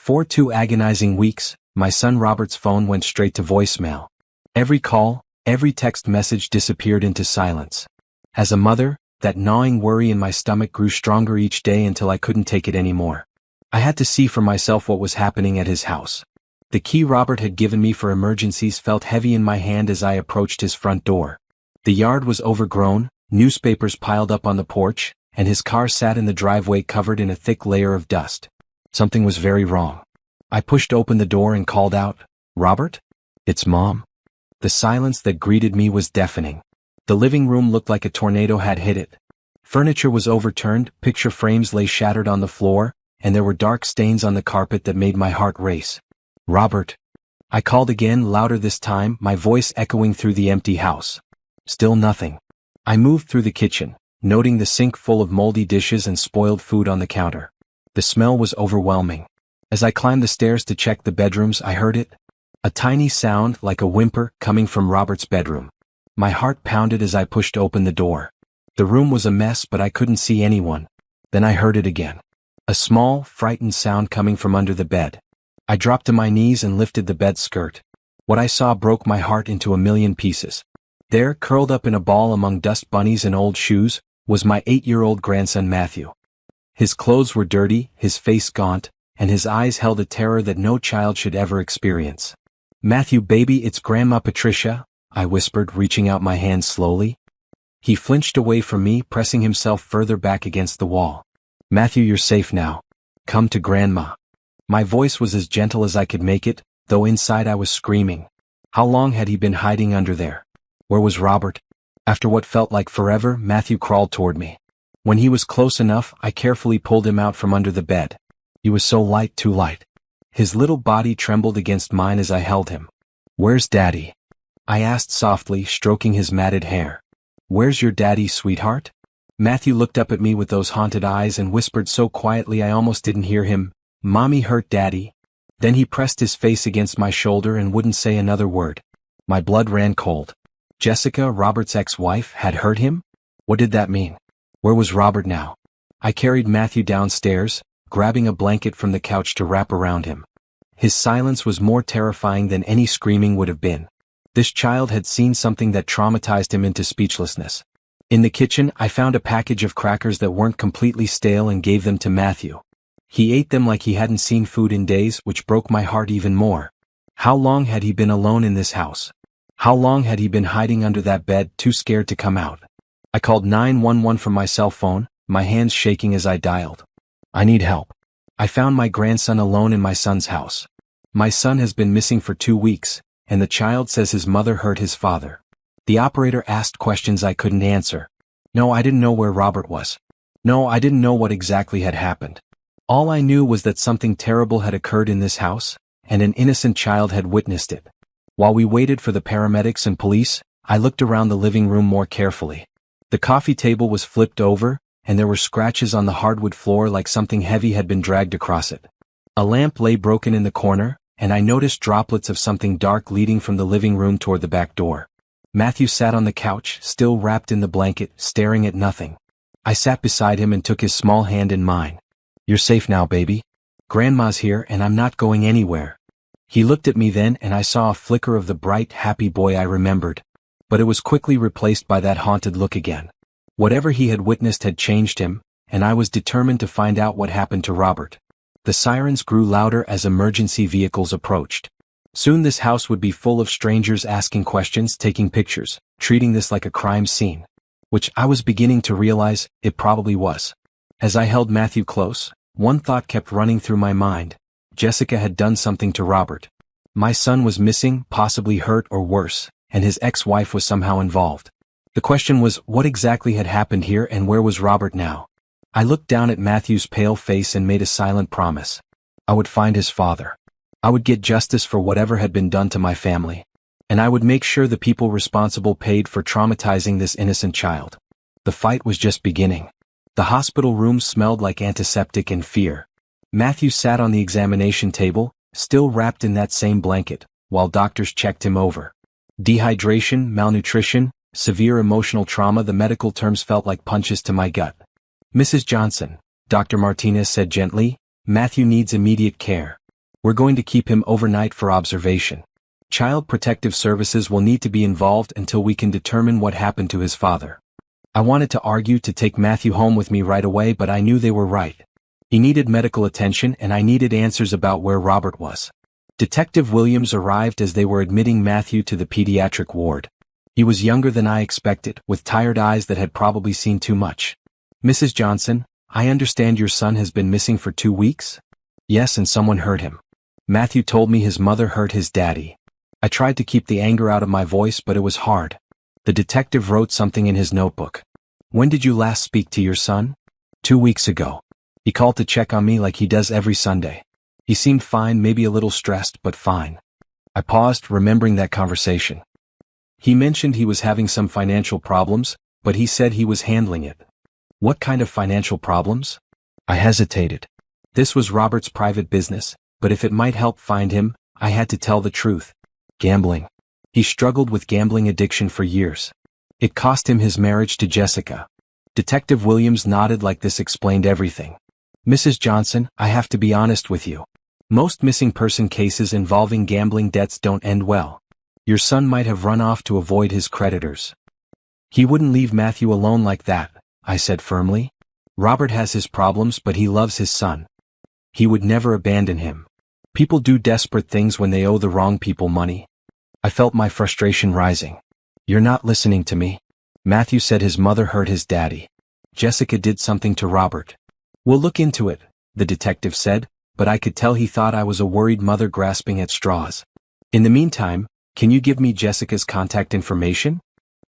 For 2 agonizing weeks, my son Robert's phone went straight to voicemail. Every call, every text message disappeared into silence. As a mother, that gnawing worry in my stomach grew stronger each day until I couldn't take it anymore. I had to see for myself what was happening at his house. The key Robert had given me for emergencies felt heavy in my hand as I approached his front door. The yard was overgrown, newspapers piled up on the porch, and his car sat in the driveway covered in a thick layer of dust. Something was very wrong. I pushed open the door and called out, "Robert? It's Mom." The silence that greeted me was deafening. The living room looked like a tornado had hit it. Furniture was overturned, picture frames lay shattered on the floor, and there were dark stains on the carpet that made my heart race. "Robert." I called again, louder this time, my voice echoing through the empty house. Still nothing. I moved through the kitchen, noting the sink full of moldy dishes and spoiled food on the counter. The smell was overwhelming. As I climbed the stairs to check the bedrooms, I heard it. A tiny sound, like a whimper, coming from Robert's bedroom. My heart pounded as I pushed open the door. The room was a mess, but I couldn't see anyone. Then I heard it again. A small, frightened sound coming from under the bed. I dropped to my knees and lifted the bed skirt. What I saw broke my heart into a million pieces. There, curled up in a ball among dust bunnies and old shoes, was my 8-year-old grandson Matthew. His clothes were dirty, his face gaunt, and his eyes held a terror that no child should ever experience. "Matthew, baby, it's Grandma Patricia," I whispered, reaching out my hand slowly. He flinched away from me, pressing himself further back against the wall. "Matthew, you're safe now. Come to Grandma." My voice was as gentle as I could make it, though inside I was screaming. How long had he been hiding under there? Where was Robert? After what felt like forever, Matthew crawled toward me. When he was close enough, I carefully pulled him out from under the bed. He was so light, too light. His little body trembled against mine as I held him. "Where's Daddy?" I asked softly, stroking his matted hair. "Where's your daddy, sweetheart?" Matthew looked up at me with those haunted eyes and whispered so quietly I almost didn't hear him, "Mommy hurt Daddy." Then he pressed his face against my shoulder and wouldn't say another word. My blood ran cold. Jessica, Robert's ex-wife, had hurt him? What did that mean? Where was Robert now? I carried Matthew downstairs, grabbing a blanket from the couch to wrap around him. His silence was more terrifying than any screaming would have been. This child had seen something that traumatized him into speechlessness. In the kitchen, I found a package of crackers that weren't completely stale and gave them to Matthew. He ate them like he hadn't seen food in days, which broke my heart even more. How long had he been alone in this house? How long had he been hiding under that bed, too scared to come out? I called 911 from my cell phone, my hands shaking as I dialed. "I need help. I found my grandson alone in my son's house. My son has been missing for 2 weeks, and the child says his mother hurt his father." The operator asked questions I couldn't answer. No, I didn't know where Robert was. No, I didn't know what exactly had happened. All I knew was that something terrible had occurred in this house, and an innocent child had witnessed it. While we waited for the paramedics and police, I looked around the living room more carefully. The coffee table was flipped over, and there were scratches on the hardwood floor like something heavy had been dragged across it. A lamp lay broken in the corner, and I noticed droplets of something dark leading from the living room toward the back door. Matthew sat on the couch, still wrapped in the blanket, staring at nothing. I sat beside him and took his small hand in mine. "You're safe now, baby. Grandma's here and I'm not going anywhere." He looked at me then and I saw a flicker of the bright, happy boy I remembered. But it was quickly replaced by that haunted look again. Whatever he had witnessed had changed him, and I was determined to find out what happened to Robert. The sirens grew louder as emergency vehicles approached. Soon this house would be full of strangers asking questions, taking pictures, treating this like a crime scene. Which I was beginning to realize it probably was. As I held Matthew close, one thought kept running through my mind. Jessica had done something to Robert. My son was missing, possibly hurt or worse, and his ex-wife was somehow involved. The question was, what exactly had happened here and where was Robert now? I looked down at Matthew's pale face and made a silent promise. I would find his father. I would get justice for whatever had been done to my family. And I would make sure the people responsible paid for traumatizing this innocent child. The fight was just beginning. The hospital room smelled like antiseptic and fear. Matthew sat on the examination table, still wrapped in that same blanket, while doctors checked him over. Dehydration, malnutrition, severe emotional trauma, the medical terms felt like punches to my gut. "Mrs. Johnson," Dr. Martinez said gently, "Matthew needs immediate care. We're going to keep him overnight for observation. Child Protective Services will need to be involved until we can determine what happened to his father. I wanted to argue to take Matthew home with me right away, but I knew they were right. He needed medical attention and I needed answers about where Robert was. Detective Williams arrived as they were admitting Matthew to the pediatric ward. He was younger than I expected, with tired eyes that had probably seen too much. "Mrs. Johnson, I understand your son has been missing for 2 weeks?" "Yes, and someone hurt him. Matthew told me his mother hurt his daddy." I tried to keep the anger out of my voice, but it was hard. The detective wrote something in his notebook. "When did you last speak to your son?" 2 weeks ago. He called to check on me like he does every Sunday. He seemed fine, maybe a little stressed, but fine." I paused, remembering that conversation. "He mentioned he was having some financial problems, but he said he was handling it." "What kind of financial problems?" I hesitated. This was Robert's private business, but if it might help find him, I had to tell the truth. "Gambling. He struggled with gambling addiction for years. It cost him his marriage to Jessica." Detective Williams nodded like this explained everything. "Mrs. Johnson, I have to be honest with you. Most missing person cases involving gambling debts don't end well. Your son might have run off to avoid his creditors." "He wouldn't leave Matthew alone like that," I said firmly. "Robert has his problems, but he loves his son. He would never abandon him. People do desperate things when they owe the wrong people money." I felt my frustration rising. "You're not listening to me. Matthew said his mother hurt his daddy. Jessica did something to Robert." "We'll look into it," the detective said, but I could tell he thought I was a worried mother grasping at straws. "In the meantime, can you give me Jessica's contact information?"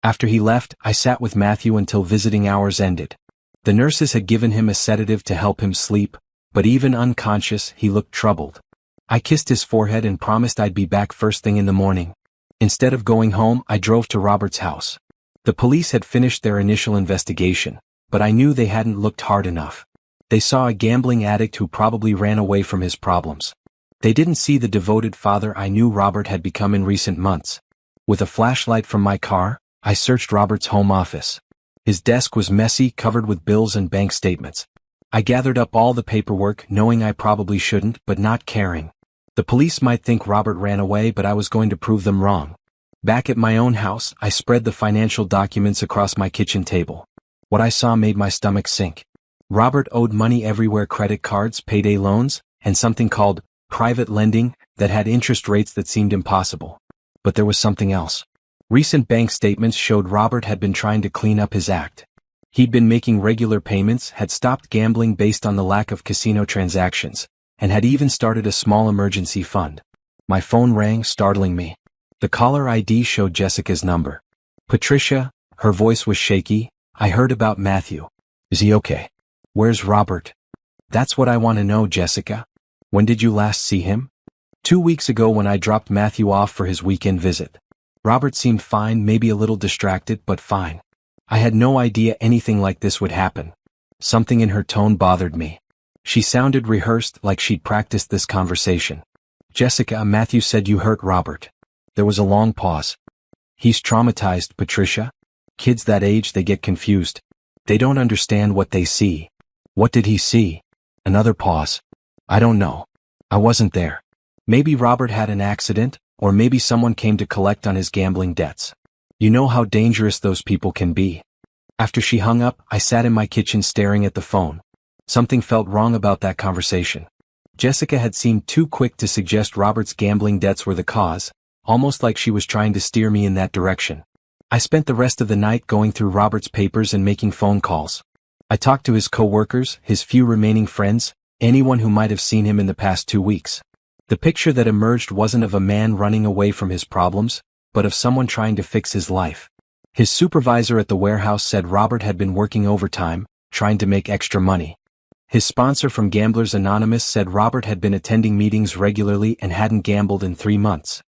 After he left, I sat with Matthew until visiting hours ended. The nurses had given him a sedative to help him sleep, but even unconscious, he looked troubled. I kissed his forehead and promised I'd be back first thing in the morning. Instead of going home, I drove to Robert's house. The police had finished their initial investigation, but I knew they hadn't looked hard enough. They saw a gambling addict who probably ran away from his problems. They didn't see the devoted father I knew Robert had become in recent months. With a flashlight from my car, I searched Robert's home office. His desk was messy, covered with bills and bank statements. I gathered up all the paperwork, knowing I probably shouldn't, but not caring. The police might think Robert ran away, but I was going to prove them wrong. Back at my own house, I spread the financial documents across my kitchen table. What I saw made my stomach sink. Robert owed money everywhere: credit cards, payday loans, and something called private lending that had interest rates that seemed impossible. But there was something else. Recent bank statements showed Robert had been trying to clean up his act. He'd been making regular payments, had stopped gambling based on the lack of casino transactions, and had even started a small emergency fund. My phone rang, startling me. The caller ID showed Jessica's number. "Patricia," her voice was shaky. "I heard about Matthew. Is he okay? Where's Robert?" "That's what I want to know, Jessica. When did you last see him?" 2 weeks ago, when I dropped Matthew off for his weekend visit. Robert seemed fine, maybe a little distracted, but fine. I had no idea anything like this would happen. Something in her tone bothered me. She sounded rehearsed, like she'd practiced this conversation. "Jessica, Matthew said you hurt Robert." There was a long pause. "He's traumatized, Patricia. Kids that age, they get confused. They don't understand what they see." "What did he see?" Another pause. "I don't know. I wasn't there. Maybe Robert had an accident, or maybe someone came to collect on his gambling debts. You know how dangerous those people can be." After she hung up, I sat in my kitchen staring at the phone. Something felt wrong about that conversation. Jessica had seemed too quick to suggest Robert's gambling debts were the cause, almost like she was trying to steer me in that direction. I spent the rest of the night going through Robert's papers and making phone calls. I talked to his co-workers, his few remaining friends, anyone who might have seen him in the past 2 weeks. The picture that emerged wasn't of a man running away from his problems, but of someone trying to fix his life. His supervisor at the warehouse said Robert had been working overtime, trying to make extra money. His sponsor from Gamblers Anonymous said Robert had been attending meetings regularly and hadn't gambled in 3 months.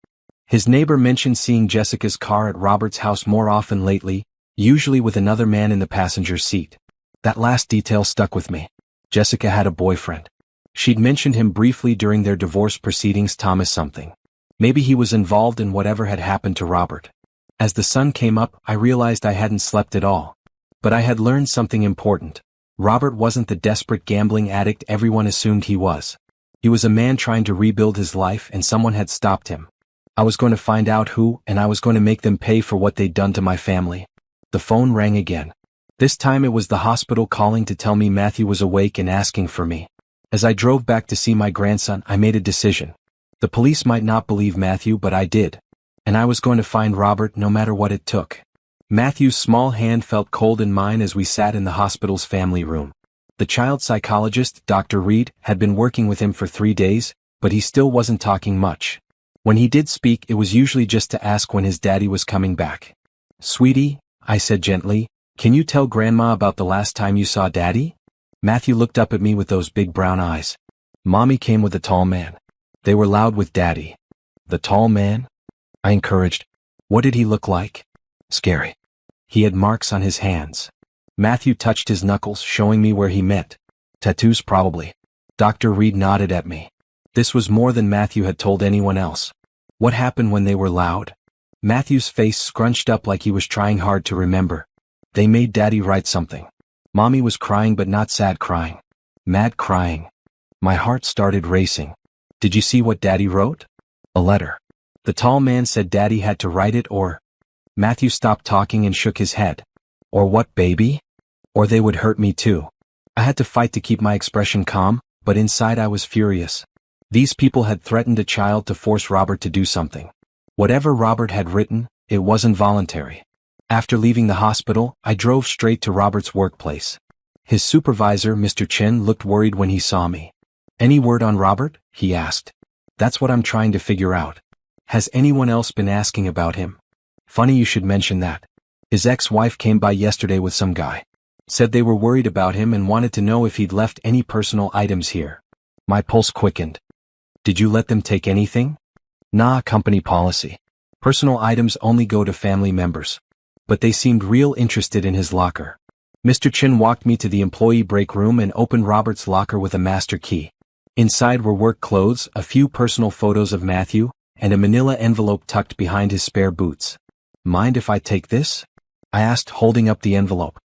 His neighbor mentioned seeing Jessica's car at Robert's house more often lately, usually with another man in the passenger seat. That last detail stuck with me. Jessica had a boyfriend. She'd mentioned him briefly during their divorce proceedings, Thomas something. Maybe he was involved in whatever had happened to Robert. As the sun came up, I realized I hadn't slept at all. But I had learned something important. Robert wasn't the desperate gambling addict everyone assumed he was. He was a man trying to rebuild his life and someone had stopped him. I was going to find out who, and I was going to make them pay for what they'd done to my family. The phone rang again. This time it was the hospital calling to tell me Matthew was awake and asking for me. As I drove back to see my grandson, I made a decision. The police might not believe Matthew, but I did. And I was going to find Robert no matter what it took. Matthew's small hand felt cold in mine as we sat in the hospital's family room. The child psychologist, Dr. Reed, had been working with him for 3 days, but he still wasn't talking much. When he did speak, it was usually just to ask when his daddy was coming back. "Sweetie," I said gently, "can you tell Grandma about the last time you saw Daddy?" Matthew looked up at me with those big brown eyes. "Mommy came with a tall man. They were loud with Daddy." "The tall man?" I encouraged. "What did he look like?" "Scary. He had marks on his hands." Matthew touched his knuckles, showing me where he meant. "Tattoos probably." Dr. Reed nodded at me. This was more than Matthew had told anyone else. "What happened when they were loud?" Matthew's face scrunched up like he was trying hard to remember. "They made Daddy write something. Mommy was crying, but not sad crying. Mad crying." My heart started racing. "Did you see what Daddy wrote?" "A letter. The tall man said Daddy had to write it or—" Matthew stopped talking and shook his head. "Or what, baby? Or they would hurt me too." I had to fight to keep my expression calm, but inside I was furious. These people had threatened a child to force Robert to do something. Whatever Robert had written, it wasn't voluntary. After leaving the hospital, I drove straight to Robert's workplace. His supervisor, Mr. Chen, looked worried when he saw me. "Any word on Robert?" he asked. "That's what I'm trying to figure out. Has anyone else been asking about him?" "Funny you should mention that. His ex-wife came by yesterday with some guy. Said they were worried about him and wanted to know if he'd left any personal items here." My pulse quickened. "Did you let them take anything?" "Nah, company policy. Personal items only go to family members." But they seemed real interested in his locker. Mr. Chin walked me to the employee break room and opened Robert's locker with a master key. Inside were work clothes, a few personal photos of Matthew, and a manila envelope tucked behind his spare boots. "Mind if I take this?" I asked, holding up the envelope.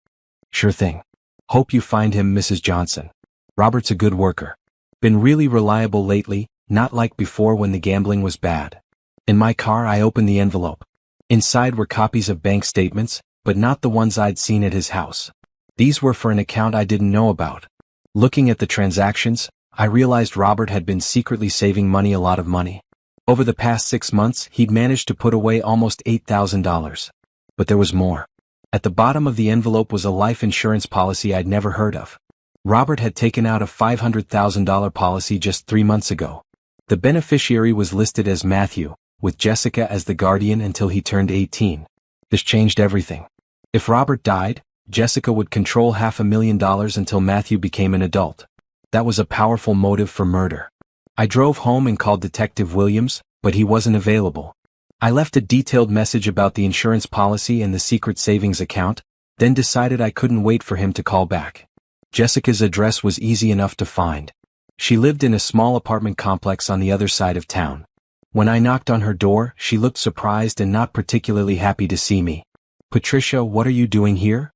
"Sure thing. Hope you find him, Mrs. Johnson. Robert's a good worker. Been really reliable lately, not like before when the gambling was bad." In my car I opened the envelope. Inside were copies of bank statements, but not the ones I'd seen at his house. These were for an account I didn't know about. Looking at the transactions, I realized Robert had been secretly saving money, a lot of money. Over the past 6 months, he'd managed to put away almost $8,000. But there was more. At the bottom of the envelope was a life insurance policy I'd never heard of. Robert had taken out a $500,000 policy just 3 months ago. The beneficiary was listed as Matthew, with Jessica as the guardian until he turned 18. This changed everything. If Robert died, Jessica would control $500,000 until Matthew became an adult. That was a powerful motive for murder. I drove home and called Detective Williams, but he wasn't available. I left a detailed message about the insurance policy and the secret savings account, then decided I couldn't wait for him to call back. Jessica's address was easy enough to find. She lived in a small apartment complex on the other side of town. When I knocked on her door, she looked surprised and not particularly happy to see me. "Patricia, what are you doing here?"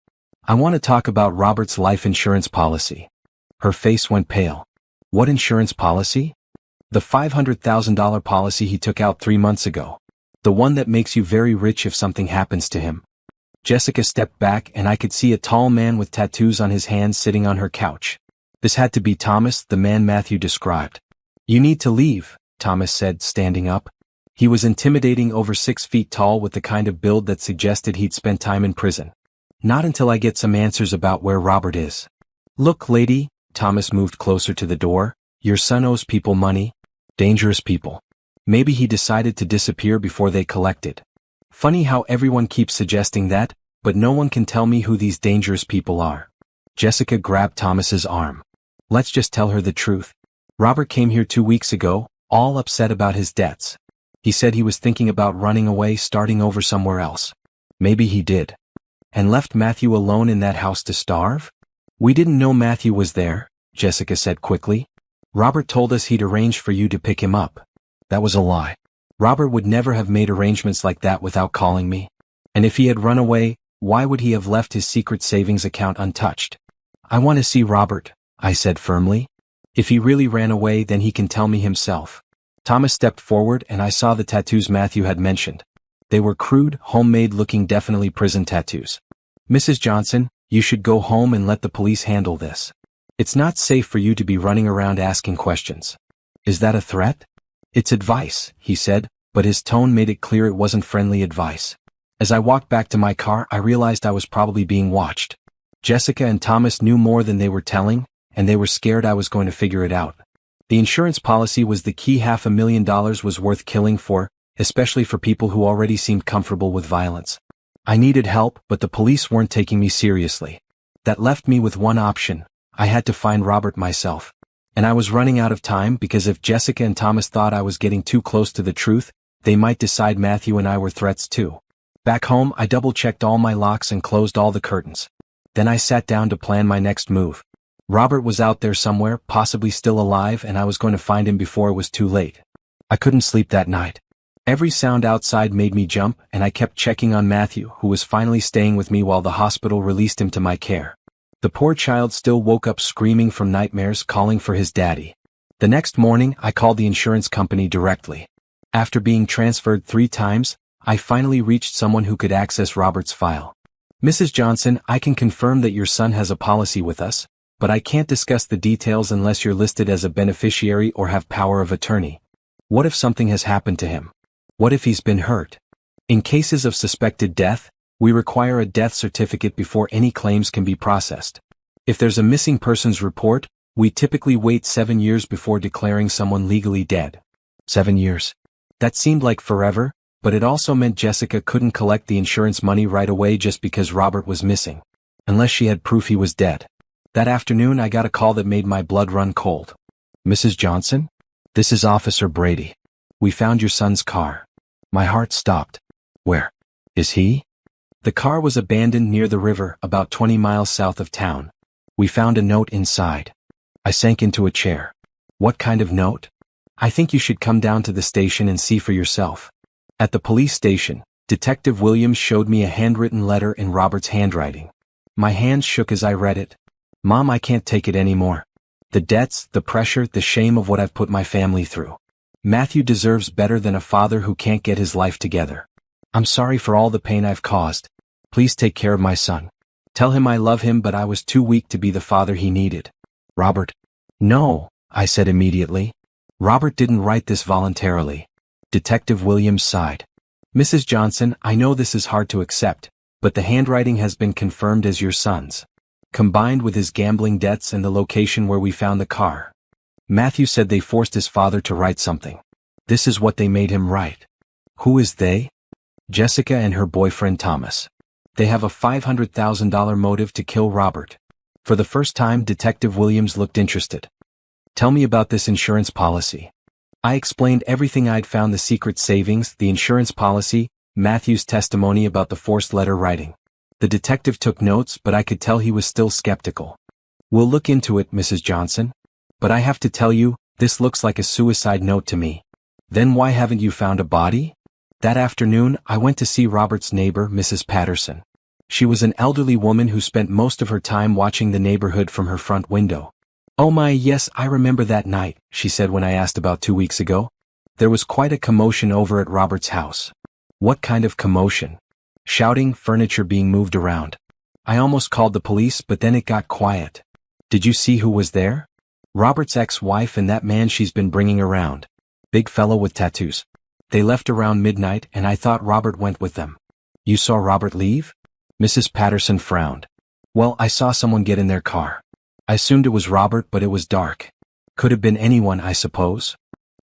"I want to talk about Robert's life insurance policy." Her face went pale. "What insurance policy?" "The $500,000 policy he took out 3 months ago. The one that makes you very rich if something happens to him." Jessica stepped back and I could see a tall man with tattoos on his hands sitting on her couch. This had to be Thomas, the man Matthew described. "You need to leave," Thomas said, standing up. He was intimidating, over 6 feet tall with the kind of build that suggested he'd spent time in prison. "Not until I get some answers about where Robert is." "Look, lady," Thomas moved closer to the door, "your son owes people money. Dangerous people. Maybe he decided to disappear before they collected. Funny how everyone keeps suggesting that, but no one can tell me who these dangerous people are." Jessica grabbed Thomas's arm. "Let's just tell her the truth. Robert came here 2 weeks ago, all upset about his debts. He said he was thinking about running away, starting over somewhere else. Maybe he did. And left Matthew alone in that house to starve?" "We didn't know Matthew was there," Jessica said quickly. "Robert told us he'd arranged for you to pick him up." That was a lie. Robert would never have made arrangements like that without calling me. And if he had run away, why would he have left his secret savings account untouched? "I want to see Robert," I said firmly. If he really ran away, then he can tell me himself. Thomas stepped forward and I saw the tattoos Matthew had mentioned. They were crude, homemade-looking, definitely prison tattoos. Mrs. Johnson, you should go home and let the police handle this. It's not safe for you to be running around asking questions. Is that a threat? It's advice, he said, but his tone made it clear it wasn't friendly advice. As I walked back to my car, I realized I was probably being watched. Jessica and Thomas knew more than they were telling, and they were scared I was going to figure it out. The insurance policy was the key. $500,000 was worth killing for, especially for people who already seemed comfortable with violence. I needed help, but the police weren't taking me seriously. That left me with one option. I had to find Robert myself. And I was running out of time because if Jessica and Thomas thought I was getting too close to the truth, they might decide Matthew and I were threats too. Back home, I double-checked all my locks and closed all the curtains. Then I sat down to plan my next move. Robert was out there somewhere, possibly still alive, and I was going to find him before it was too late. I couldn't sleep that night. Every sound outside made me jump, and I kept checking on Matthew, who was finally staying with me while the hospital released him to my care. The poor child still woke up screaming from nightmares, calling for his daddy. The next morning, I called the insurance company directly. After being transferred 3 times, I finally reached someone who could access Robert's file. Mrs. Johnson, I can confirm that your son has a policy with us, but I can't discuss the details unless you're listed as a beneficiary or have power of attorney. What if something has happened to him? What if he's been hurt? In cases of suspected death, we require a death certificate before any claims can be processed. If there's a missing persons report, we typically wait 7 years before declaring someone legally dead. 7 years. That seemed like forever, but it also meant Jessica couldn't collect the insurance money right away just because Robert was missing. Unless she had proof he was dead. That afternoon I got a call that made my blood run cold. Mrs. Johnson? This is Officer Brady. We found your son's car. My heart stopped. Where? Is he? The car was abandoned near the river, about 20 miles south of town. We found a note inside. I sank into a chair. What kind of note? I think you should come down to the station and see for yourself. At the police station, Detective Williams showed me a handwritten letter in Robert's handwriting. My hands shook as I read it. Mom, I can't take it anymore. The debts, the pressure, the shame of what I've put my family through. Matthew deserves better than a father who can't get his life together. I'm sorry for all the pain I've caused. Please take care of my son. Tell him I love him, but I was too weak to be the father he needed. Robert. No, I said immediately. Robert didn't write this voluntarily. Detective Williams sighed. Mrs. Johnson, I know this is hard to accept, but the handwriting has been confirmed as your son's. Combined with his gambling debts and the location where we found the car. Matthew said they forced his father to write something. This is what they made him write. Who is they? Jessica and her boyfriend Thomas. They have a $500,000 motive to kill Robert. For the first time, Detective Williams looked interested. Tell me about this insurance policy. I explained everything I'd found: the secret savings, the insurance policy, Matthew's testimony about the forced letter writing. The detective took notes, but I could tell he was still skeptical. We'll look into it, Mrs. Johnson. But I have to tell you, this looks like a suicide note to me. Then why haven't you found a body? That afternoon, I went to see Robert's neighbor, Mrs. Patterson. She was an elderly woman who spent most of her time watching the neighborhood from her front window. Oh my, yes, I remember that night, she said when I asked about 2 weeks ago. There was quite a commotion over at Robert's house. What kind of commotion? Shouting, furniture being moved around. I almost called the police, but then it got quiet. Did you see who was there? Robert's ex-wife and that man she's been bringing around. Big fellow with tattoos. They left around midnight and I thought Robert went with them. You saw Robert leave? Mrs. Patterson frowned. Well, I saw someone get in their car. I assumed it was Robert, but it was dark. Could have been anyone, I suppose.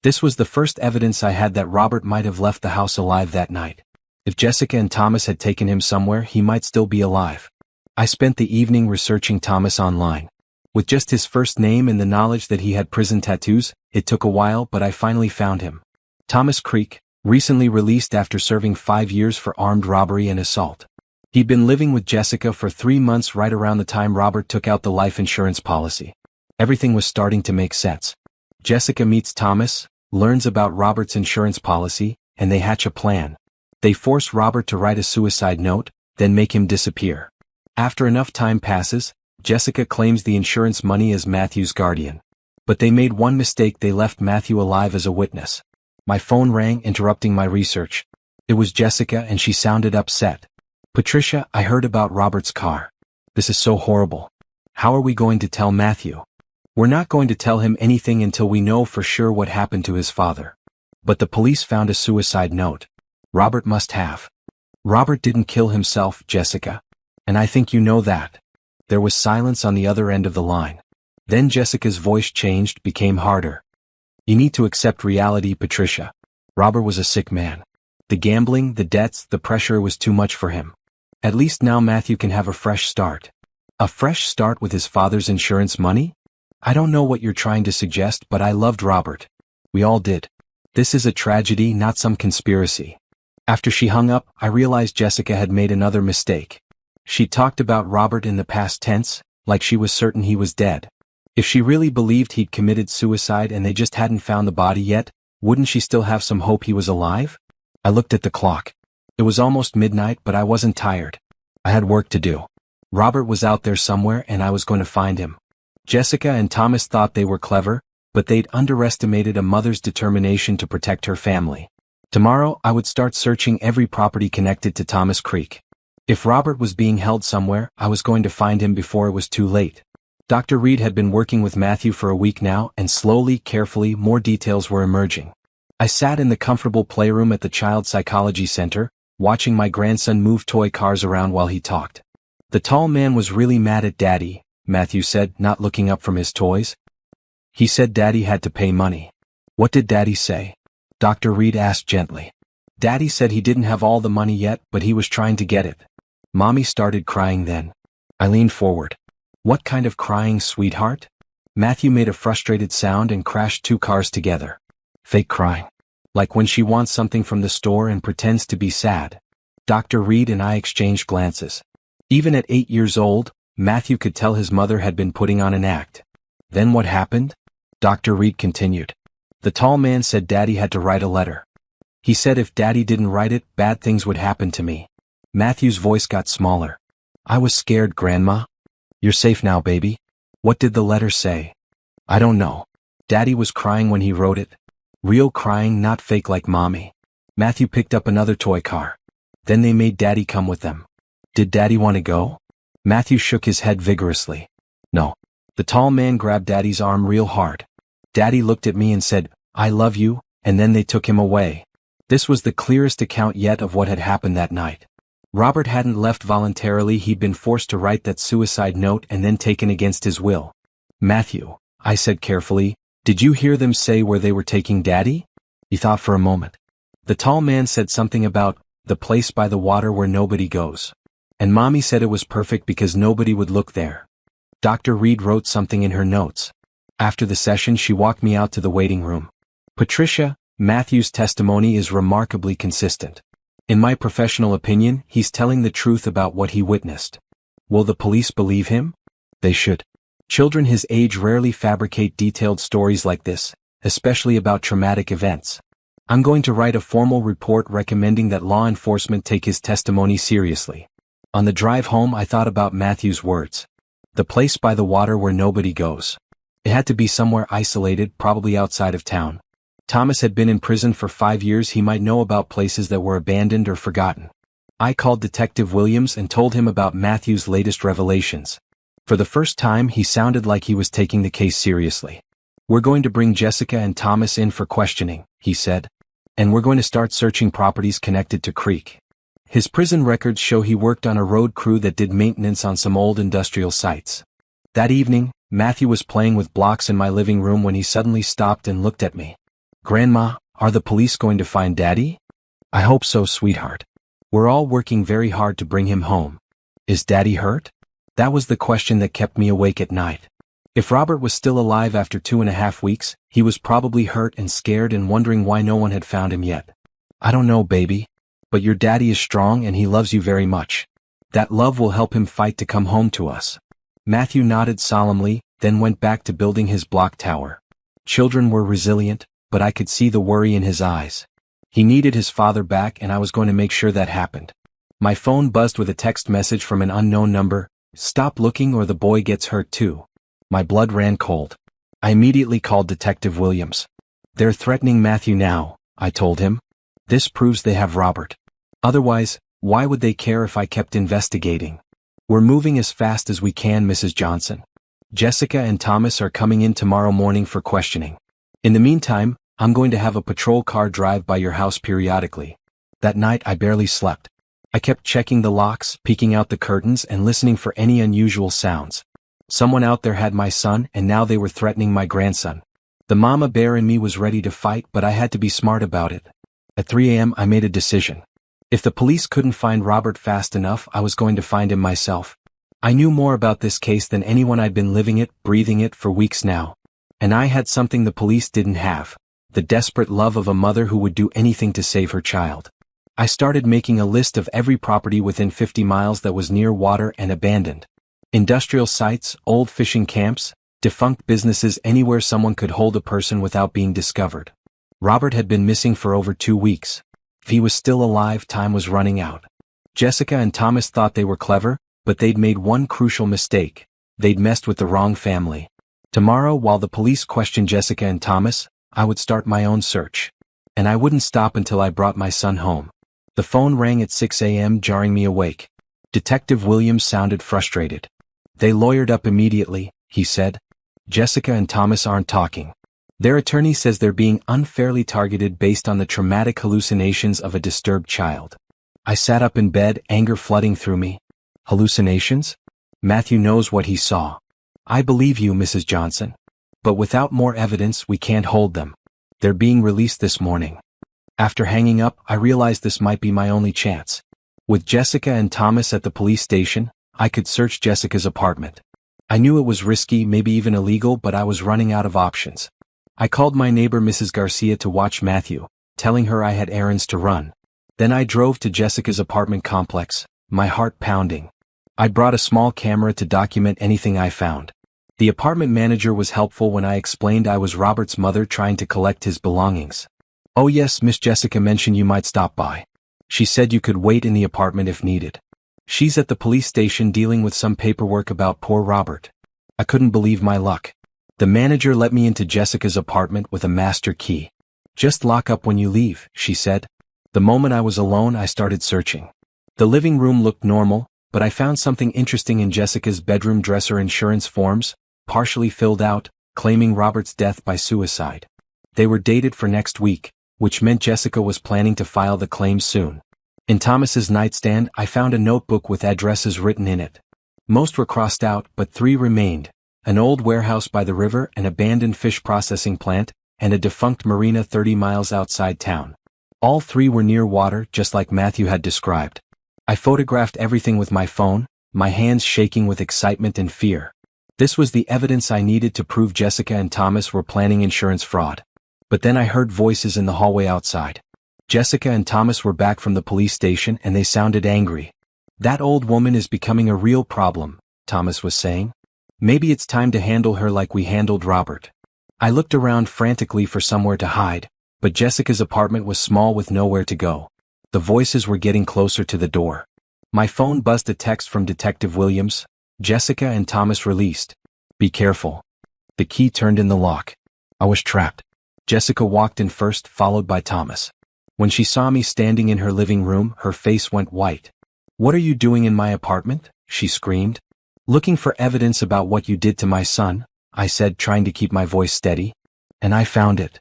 This was the first evidence I had that Robert might have left the house alive that night. If Jessica and Thomas had taken him somewhere, he might still be alive. I spent the evening researching Thomas online. With just his first name and the knowledge that he had prison tattoos, it took a while, but I finally found him. Thomas Creek, recently released after serving 5 years for armed robbery and assault. He'd been living with Jessica for 3 months right around the time Robert took out the life insurance policy. Everything was starting to make sense. Jessica meets Thomas, learns about Robert's insurance policy, and they hatch a plan. They force Robert to write a suicide note, then make him disappear. After enough time passes, Jessica claims the insurance money as Matthew's guardian. But they made one mistake: they left Matthew alive as a witness. My phone rang, interrupting my research. It was Jessica, and she sounded upset. "Patricia, I heard about Robert's car. This is so horrible. How are we going to tell Matthew?" "We're not going to tell him anything until we know for sure what happened to his father." "But the police found a suicide note. Robert must have." "Robert didn't kill himself, Jessica. And I think you know that." There was silence on the other end of the line. Then Jessica's voice changed, became harder. "You need to accept reality, Patricia. Robert was a sick man. The gambling, the debts, the pressure was too much for him. At least now Matthew can have a fresh start." "A fresh start with his father's insurance money?" "I don't know what you're trying to suggest, but I loved Robert. We all did. This is a tragedy, not some conspiracy." After she hung up, I realized Jessica had made another mistake. She talked about Robert in the past tense, like she was certain he was dead. If she really believed he'd committed suicide and they just hadn't found the body yet, wouldn't she still have some hope he was alive? I looked at the clock. It was almost midnight, but I wasn't tired. I had work to do. Robert was out there somewhere, and I was going to find him. Jessica and Thomas thought they were clever, but they'd underestimated a mother's determination to protect her family. Tomorrow, I would start searching every property connected to Thomas Creek. If Robert was being held somewhere, I was going to find him before it was too late. Dr. Reed had been working with Matthew for a week now, and slowly, carefully, more details were emerging. I sat in the comfortable playroom at the Child Psychology Center, watching my grandson move toy cars around while he talked. "The tall man was really mad at Daddy," Matthew said, not looking up from his toys. "He said Daddy had to pay money." "What did Daddy say?" Dr. Reed asked gently. "Daddy said he didn't have all the money yet, but he was trying to get it." Mommy started crying then. I leaned forward. "What kind of crying, sweetheart?" Matthew made a frustrated sound and crashed two cars together. "Fake crying. Like when she wants something from the store and pretends to be sad." Dr. Reed and I exchanged glances. Even at 8 years old, Matthew could tell his mother had been putting on an act. "Then what happened?" Dr. Reed continued. "The tall man said Daddy had to write a letter. He said if Daddy didn't write it, bad things would happen to me." Matthew's voice got smaller. "I was scared, Grandma." "You're safe now, baby." "What did the letter say?" "I don't know. Daddy was crying when he wrote it. Real crying, not fake like Mommy." Matthew picked up another toy car. "Then they made Daddy come with them." "Did Daddy want to go?" Matthew shook his head vigorously. "No." The tall man grabbed Daddy's arm real hard. Daddy looked at me and said, "I love you," and then they took him away. This was the clearest account yet of what had happened that night. Robert hadn't left voluntarily. He'd been forced to write that suicide note and then taken against his will. "Matthew," I said carefully, "did you hear them say where they were taking Daddy?" He thought for a moment. "The tall man said something about the place by the water where nobody goes. And Mommy said it was perfect because nobody would look there." Dr. Reed wrote something in her notes. After the session, she walked me out to the waiting room. "Patricia, Matthew's testimony is remarkably consistent. In my professional opinion, he's telling the truth about what he witnessed. Will the police believe him?" "They should. Children his age rarely fabricate detailed stories like this, especially about traumatic events. I'm going to write a formal report recommending that law enforcement take his testimony seriously." On the drive home, I thought about Matthew's words. The place by the water where nobody goes. It had to be somewhere isolated, probably outside of town. Thomas had been in prison for 5 years. He might know about places that were abandoned or forgotten. I called Detective Williams and told him about Matthew's latest revelations. For the first time, he sounded like he was taking the case seriously. "We're going to bring Jessica and Thomas in for questioning," he said. "And we're going to start searching properties connected to Creek." His prison records show he worked on a road crew that did maintenance on some old industrial sites. That evening, Matthew was playing with blocks in my living room when he suddenly stopped and looked at me. "Grandma, are the police going to find Daddy?" "I hope so, sweetheart. We're all working very hard to bring him home." "Is Daddy hurt?" That was the question that kept me awake at night. If Robert was still alive after 2.5 weeks, he was probably hurt and scared and wondering why no one had found him yet. "I don't know, baby. But your daddy is strong and he loves you very much. That love will help him fight to come home to us." Matthew nodded solemnly, then went back to building his block tower. Children were resilient, but I could see the worry in his eyes. He needed his father back, and I was going to make sure that happened. My phone buzzed with a text message from an unknown number. "Stop looking or the boy gets hurt too." My blood ran cold. I immediately called Detective Williams. They're threatening Matthew now, I told him. This proves they have Robert. Otherwise, why would they care if I kept investigating? We're moving as fast as we can, Mrs. Johnson. Jessica and Thomas are coming in tomorrow morning for questioning. In the meantime, I'm going to have a patrol car drive by your house periodically. That night I barely slept. I kept checking the locks, peeking out the curtains, and listening for any unusual sounds. Someone out there had my son, and now they were threatening my grandson. The mama bear in me was ready to fight, but I had to be smart about it. At 3 a.m. I made a decision. If the police couldn't find Robert fast enough, I was going to find him myself. I knew more about this case than anyone. I'd been living it, breathing it for weeks now. And I had something the police didn't have: the desperate love of a mother who would do anything to save her child. I started making a list of every property within 50 miles that was near water and abandoned. Industrial sites, old fishing camps, defunct businesses, anywhere someone could hold a person without being discovered. Robert had been missing for over 2 weeks. If he was still alive, time was running out. Jessica and Thomas thought they were clever, but they'd made one crucial mistake. They'd messed with the wrong family. Tomorrow, while the police questioned Jessica and Thomas, I would start my own search. And I wouldn't stop until I brought my son home. The phone rang at 6 a.m., jarring me awake. Detective Williams sounded frustrated. They lawyered up immediately, he said. Jessica and Thomas aren't talking. Their attorney says they're being unfairly targeted based on the traumatic hallucinations of a disturbed child. I sat up in bed, anger flooding through me. Hallucinations? Matthew knows what he saw. I believe you, Mrs. Johnson. But without more evidence, we can't hold them. They're being released this morning. After hanging up, I realized this might be my only chance. With Jessica and Thomas at the police station, I could search Jessica's apartment. I knew it was risky, maybe even illegal, but I was running out of options. I called my neighbor Mrs. Garcia to watch Matthew, telling her I had errands to run. Then I drove to Jessica's apartment complex, my heart pounding. I brought a small camera to document anything I found. The apartment manager was helpful when I explained I was Robert's mother trying to collect his belongings. Oh yes, Miss Jessica mentioned you might stop by. She said you could wait in the apartment if needed. She's at the police station dealing with some paperwork about poor Robert. I couldn't believe my luck. The manager let me into Jessica's apartment with a master key. Just lock up when you leave, she said. The moment I was alone, I started searching. The living room looked normal, but I found something interesting in Jessica's bedroom dresser: insurance forms, partially filled out, claiming Robert's death by suicide. They were dated for next week, which meant Jessica was planning to file the claim soon. In Thomas's nightstand, I found a notebook with addresses written in it. Most were crossed out, but 3 remained: an old warehouse by the river, an abandoned fish processing plant, and a defunct marina 30 miles outside town. All 3 were near water, just like Matthew had described. I photographed everything with my phone, my hands shaking with excitement and fear. This was the evidence I needed to prove Jessica and Thomas were planning insurance fraud. But then I heard voices in the hallway outside. Jessica and Thomas were back from the police station, and they sounded angry. That old woman is becoming a real problem, Thomas was saying. Maybe it's time to handle her like we handled Robert. I looked around frantically for somewhere to hide, but Jessica's apartment was small with nowhere to go. The voices were getting closer to the door. My phone buzzed a text from Detective Williams: Jessica and Thomas released. Be careful. The key turned in the lock. I was trapped. Jessica walked in first, followed by Thomas. When she saw me standing in her living room, her face went white. What are you doing in my apartment? She screamed. Looking for evidence about what you did to my son, I said, trying to keep my voice steady. And I found it.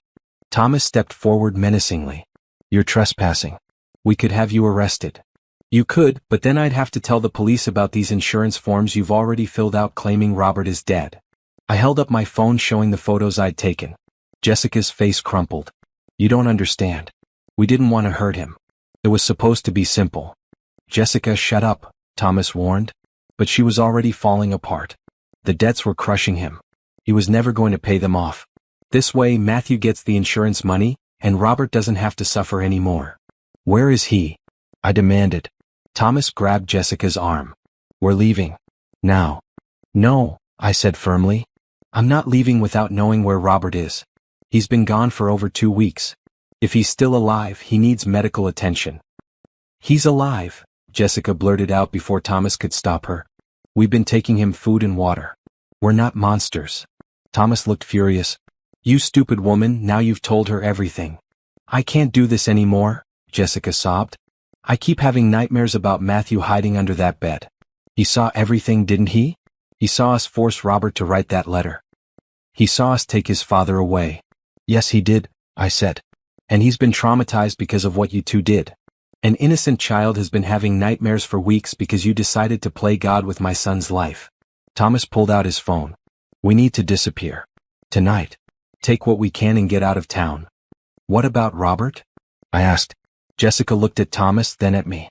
Thomas stepped forward menacingly. You're trespassing. We could have you arrested. You could, but then I'd have to tell the police about these insurance forms you've already filled out claiming Robert is dead. I held up my phone showing the photos I'd taken. Jessica's face crumpled. You don't understand. We didn't want to hurt him. It was supposed to be simple. Jessica, shut up, Thomas warned. But she was already falling apart. The debts were crushing him. He was never going to pay them off. This way, Matthew gets the insurance money, and Robert doesn't have to suffer anymore. Where is he? I demanded. Thomas grabbed Jessica's arm. We're leaving. Now. No, I said firmly. I'm not leaving without knowing where Robert is. He's been gone for over 2 weeks. If he's still alive, he needs medical attention. He's alive, Jessica blurted out before Thomas could stop her. We've been taking him food and water. We're not monsters. Thomas looked furious. You stupid woman, now you've told her everything. I can't do this anymore, Jessica sobbed. I keep having nightmares about Matthew hiding under that bed. He saw everything, didn't he? He saw us force Robert to write that letter. He saw us take his father away. Yes, he did, I said. And he's been traumatized because of what you two did. An innocent child has been having nightmares for weeks because you decided to play God with my son's life. Thomas pulled out his phone. We need to disappear. Tonight. Take what we can and get out of town. What about Robert? I asked. Jessica looked at Thomas, then at me.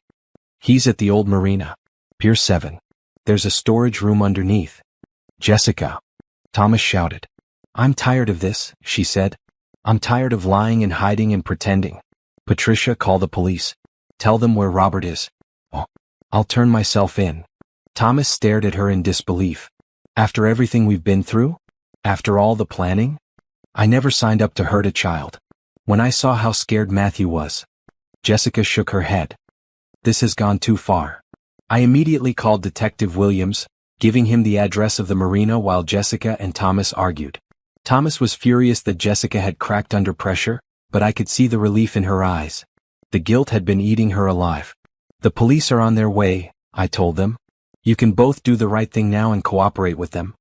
He's at the old marina. Pier 7. There's a storage room underneath. Jessica. Thomas shouted. I'm tired of this, she said. I'm tired of lying and hiding and pretending. Patricia, call the police. Tell them where Robert is. Oh, I'll turn myself in. Thomas stared at her in disbelief. After everything we've been through? After all the planning? I never signed up to hurt a child. When I saw how scared Matthew was. Jessica shook her head. This has gone too far. I immediately called Detective Williams, giving him the address of the marina while Jessica and Thomas argued. Thomas was furious that Jessica had cracked under pressure, but I could see the relief in her eyes. The guilt had been eating her alive. The police are on their way, I told them. You can both do the right thing now and cooperate with them.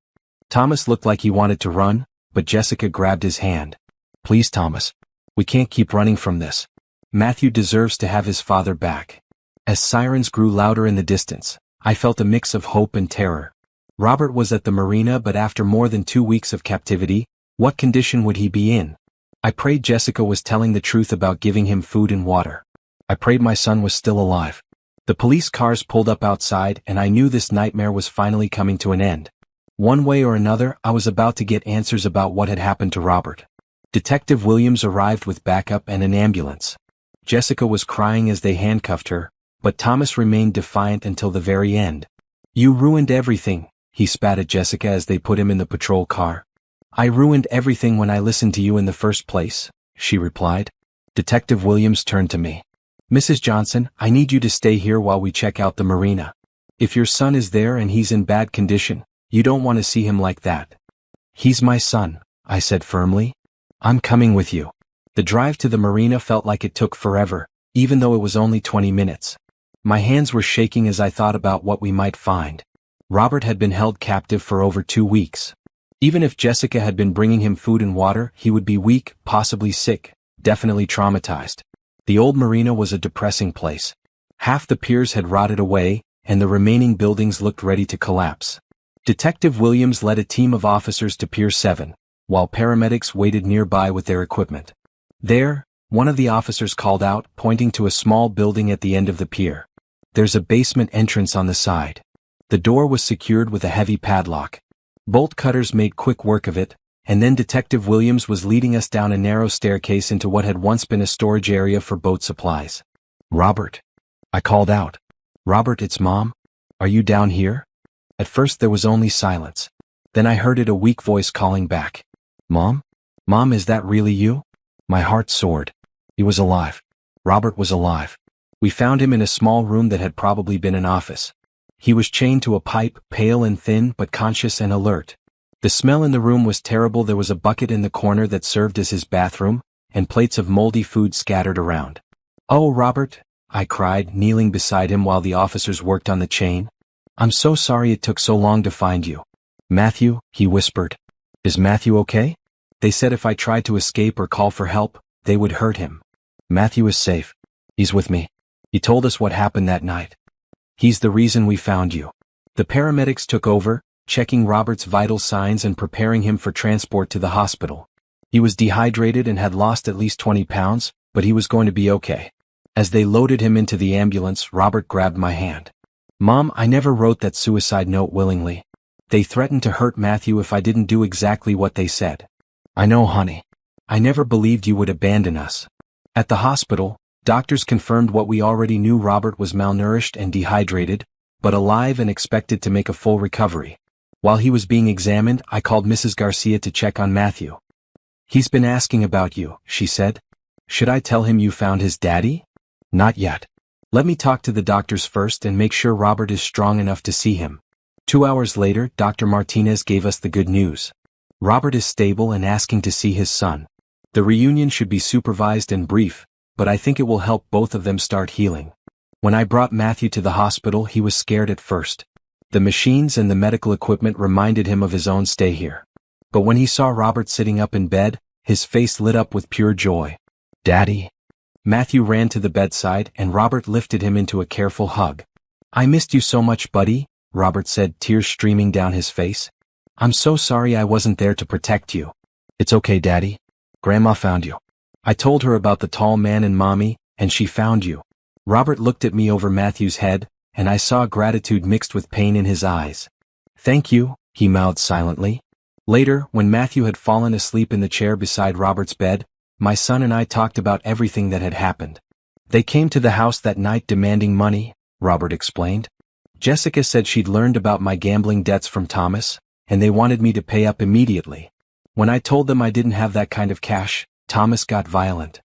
Thomas looked like he wanted to run, but Jessica grabbed his hand. Please, Thomas. We can't keep running from this. Matthew deserves to have his father back. As sirens grew louder in the distance, I felt a mix of hope and terror. Robert was at the marina, but after more than 2 weeks of captivity, what condition would he be in? I prayed Jessica was telling the truth about giving him food and water. I prayed my son was still alive. The police cars pulled up outside and I knew this nightmare was finally coming to an end. One way or another, I was about to get answers about what had happened to Robert. Detective Williams arrived with backup and an ambulance. Jessica was crying as they handcuffed her, but Thomas remained defiant until the very end. You ruined everything, he spat at Jessica as they put him in the patrol car. I ruined everything when I listened to you in the first place, she replied. Detective Williams turned to me. Mrs. Johnson, I need you to stay here while we check out the marina. If your son is there and he's in bad condition, you don't want to see him like that. He's my son, I said firmly. I'm coming with you. The drive to the marina felt like it took forever, even though it was only 20 minutes. My hands were shaking as I thought about what we might find. Robert had been held captive for over 2 weeks. Even if Jessica had been bringing him food and water, he would be weak, possibly sick, definitely traumatized. The old marina was a depressing place. Half the piers had rotted away, and the remaining buildings looked ready to collapse. Detective Williams led a team of officers to Pier 7, while paramedics waited nearby with their equipment. There, one of the officers called out, pointing to a small building at the end of the pier. There's a basement entrance on the side. The door was secured with a heavy padlock. Bolt cutters made quick work of it, and then Detective Williams was leading us down a narrow staircase into what had once been a storage area for boat supplies. Robert. I called out. Robert, it's Mom. Are you down here? At first there was only silence. Then I heard a weak voice calling back. Mom? Mom, is that really you? My heart soared. He was alive. Robert was alive. We found him in a small room that had probably been an office. He was chained to a pipe, pale and thin but conscious and alert. The smell in the room was terrible. There was a bucket in the corner that served as his bathroom, and plates of moldy food scattered around. Oh, Robert, I cried, kneeling beside him while the officers worked on the chain. I'm so sorry it took so long to find you. Matthew, he whispered. Is Matthew okay? They said if I tried to escape or call for help, they would hurt him. Matthew is safe. He's with me. He told us what happened that night. He's the reason we found you. The paramedics took over, checking Robert's vital signs and preparing him for transport to the hospital. He was dehydrated and had lost at least 20 pounds, but he was going to be okay. As they loaded him into the ambulance, Robert grabbed my hand. Mom, I never wrote that suicide note willingly. They threatened to hurt Matthew if I didn't do exactly what they said. I know, honey. I never believed you would abandon us. At the hospital, doctors confirmed what we already knew. Robert was malnourished and dehydrated, but alive and expected to make a full recovery. While he was being examined, I called Mrs. Garcia to check on Matthew. He's been asking about you, she said. Should I tell him you found his daddy? Not yet. Let me talk to the doctors first and make sure Robert is strong enough to see him. 2 hours later, Dr. Martinez gave us the good news. Robert is stable and asking to see his son. The reunion should be supervised and brief, but I think it will help both of them start healing. When I brought Matthew to the hospital, he was scared at first. The machines and the medical equipment reminded him of his own stay here. But when he saw Robert sitting up in bed, his face lit up with pure joy. "Daddy." Matthew ran to the bedside and Robert lifted him into a careful hug. "I missed you so much, buddy," Robert said, tears streaming down his face. "I'm so sorry I wasn't there to protect you." "It's okay, Daddy. Grandma found you. I told her about the tall man and Mommy, and she found you." Robert looked at me over Matthew's head, and I saw gratitude mixed with pain in his eyes. "Thank you," he mouthed silently. Later, when Matthew had fallen asleep in the chair beside Robert's bed, my son and I talked about everything that had happened. "They came to the house that night demanding money," Robert explained. "Jessica said she'd learned about my gambling debts from Thomas, and they wanted me to pay up immediately. When I told them I didn't have that kind of cash, Thomas got violent."